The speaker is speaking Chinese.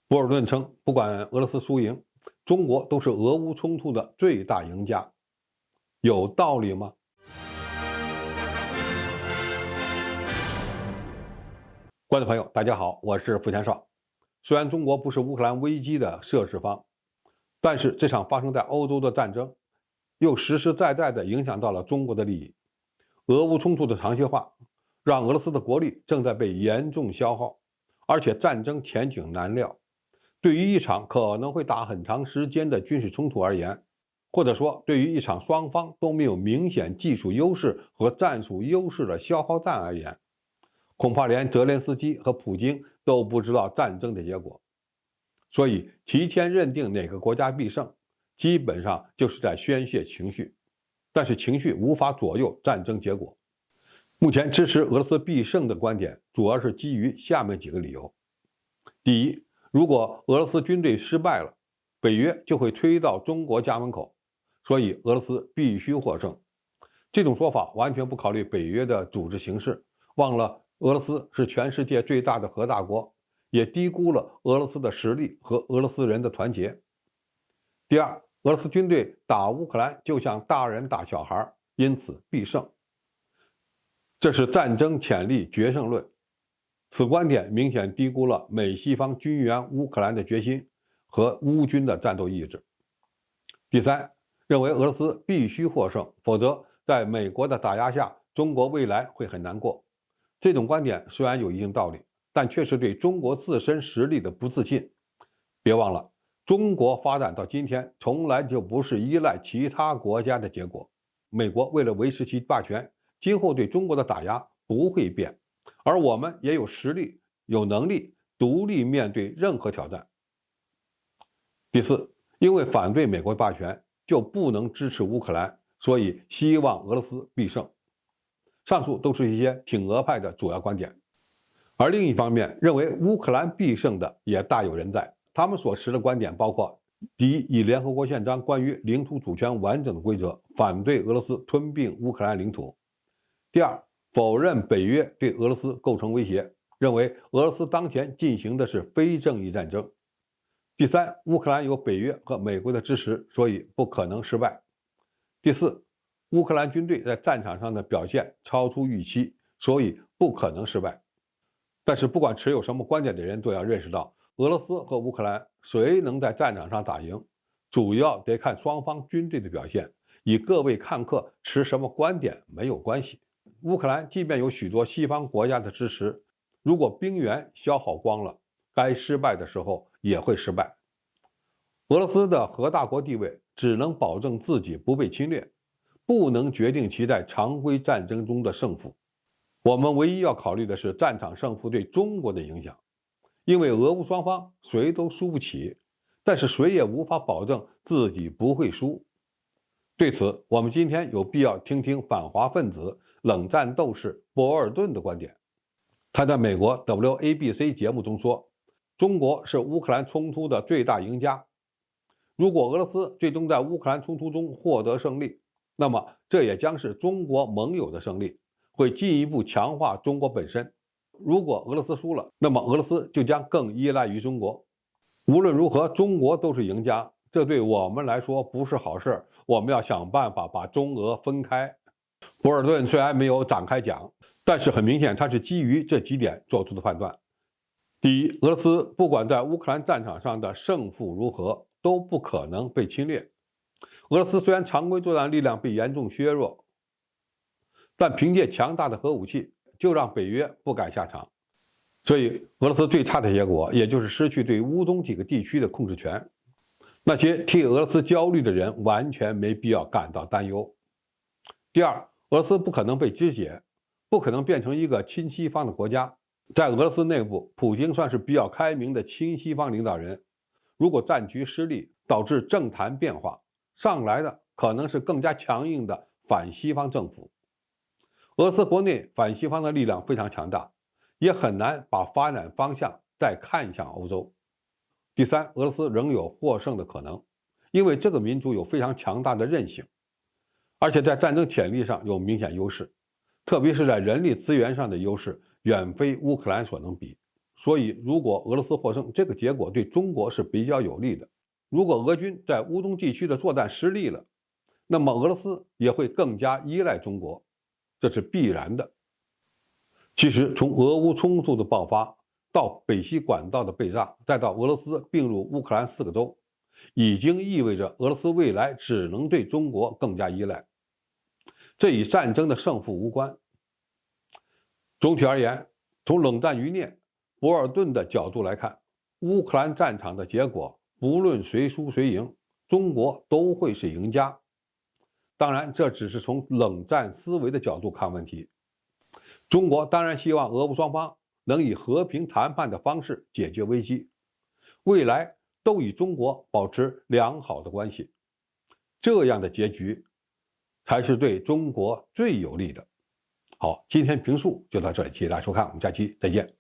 博尔顿称，不管俄罗斯输赢，中国都是俄乌冲突的最大赢家。有道理吗？观众朋友，大家好，我是付强少。虽然中国不是乌克兰危机的涉事方，但是这场发生在欧洲的战争，又实实在在地影响到了中国的利益。俄乌冲突的长期化，让俄罗斯的国力正在被严重消耗，而且战争前景难料。对于一场可能会打很长时间的军事冲突而言，或者说对于一场双方都没有明显技术优势和战术优势的消耗战而言，恐怕连泽连斯基和普京都不知道战争的结果。所以提前认定哪个国家必胜，基本上就是在宣泄情绪，但是情绪无法左右战争结果。目前支持俄罗斯必胜的观点主要是基于下面几个理由。第一，如果俄罗斯军队失败了，北约就会推到中国家门口，所以俄罗斯必须获胜。这种说法完全不考虑北约的组织形势，忘了俄罗斯是全世界最大的核大国，也低估了俄罗斯的实力和俄罗斯人的团结。第二，俄罗斯军队打乌克兰就像大人打小孩，因此必胜。这是战争潜力决胜论。此观点明显低估了美西方军援乌克兰的决心和乌军的战斗意志。第三，认为俄罗斯必须获胜，否则在美国的打压下，中国未来会很难过。这种观点虽然有一定道理，但却是对中国自身实力的不自信。别忘了，中国发展到今天，从来就不是依赖其他国家的结果。美国为了维持其霸权，今后对中国的打压不会变。而我们也有实力、有能力独立面对任何挑战。第四，因为反对美国霸权，就不能支持乌克兰，所以希望俄罗斯必胜。上述都是一些挺俄派的主要观点。而另一方面，认为乌克兰必胜的也大有人在。他们所持的观点包括：第一，以联合国宪章关于领土主权完整的规则，反对俄罗斯吞并乌克兰领土；第二，否认北约对俄罗斯构成威胁，认为俄罗斯当前进行的是非正义战争；第三，乌克兰有北约和美国的支持，所以不可能失败；第四，乌克兰军队在战场上的表现超出预期，所以不可能失败。但是不管持有什么观点的人都要认识到，俄罗斯和乌克兰谁能在战场上打赢，主要得看双方军队的表现，与各位看客持什么观点没有关系。乌克兰即便有许多西方国家的支持，如果兵源消耗光了，该失败的时候也会失败。俄罗斯的核大国地位只能保证自己不被侵略，不能决定其在常规战争中的胜负。我们唯一要考虑的是战场胜负对中国的影响，因为俄乌双方谁都输不起，但是谁也无法保证自己不会输。对此，我们今天有必要听听反华分子、冷战斗士博尔顿的观点。他在美国 WABC 节目中说，中国是乌克兰冲突的最大赢家。如果俄罗斯最终在乌克兰冲突中获得胜利，那么这也将是中国盟友的胜利，会进一步强化中国本身。如果俄罗斯输了，那么俄罗斯就将更依赖于中国。无论如何，中国都是赢家，这对我们来说不是好事，我们要想办法把中俄分开。博尔顿虽然没有展开讲，但是很明显他是基于这几点做出的判断。第一，俄罗斯不管在乌克兰战场上的胜负如何，都不可能被侵略。俄罗斯虽然常规作战力量被严重削弱，但凭借强大的核武器，就让北约不敢下场。所以俄罗斯最差的结果，也就是失去对乌东几个地区的控制权。那些替俄罗斯焦虑的人完全没必要感到担忧。第二，俄罗斯不可能被肢解，不可能变成一个亲西方的国家。在俄罗斯内部，普京算是比较开明的亲西方领导人。如果战局失利，导致政坛变化，上来的可能是更加强硬的反西方政府。俄罗斯国内反西方的力量非常强大，也很难把发展方向再看向欧洲。第三，俄罗斯仍有获胜的可能，因为这个民族有非常强大的韧性，而且在战争潜力上有明显优势，特别是在人力资源上的优势远非乌克兰所能比。所以如果俄罗斯获胜，这个结果对中国是比较有利的。如果俄军在乌东地区的作战失利了，那么俄罗斯也会更加依赖中国，这是必然的。其实从俄乌冲突的爆发到北溪管道的被炸，再到俄罗斯并入乌克兰4个州，已经意味着俄罗斯未来只能对中国更加依赖。这与战争的胜负无关。总体而言，从冷战余孽博尔顿的角度来看，乌克兰战场的结果不论谁输谁赢，中国都会是赢家。当然，这只是从冷战思维的角度看问题。中国当然希望俄乌双方能以和平谈判的方式解决危机，未来都与中国保持良好的关系，这样的结局才是对中国最有利的。好，今天评述就到这里，谢谢大家收看，我们下期再见。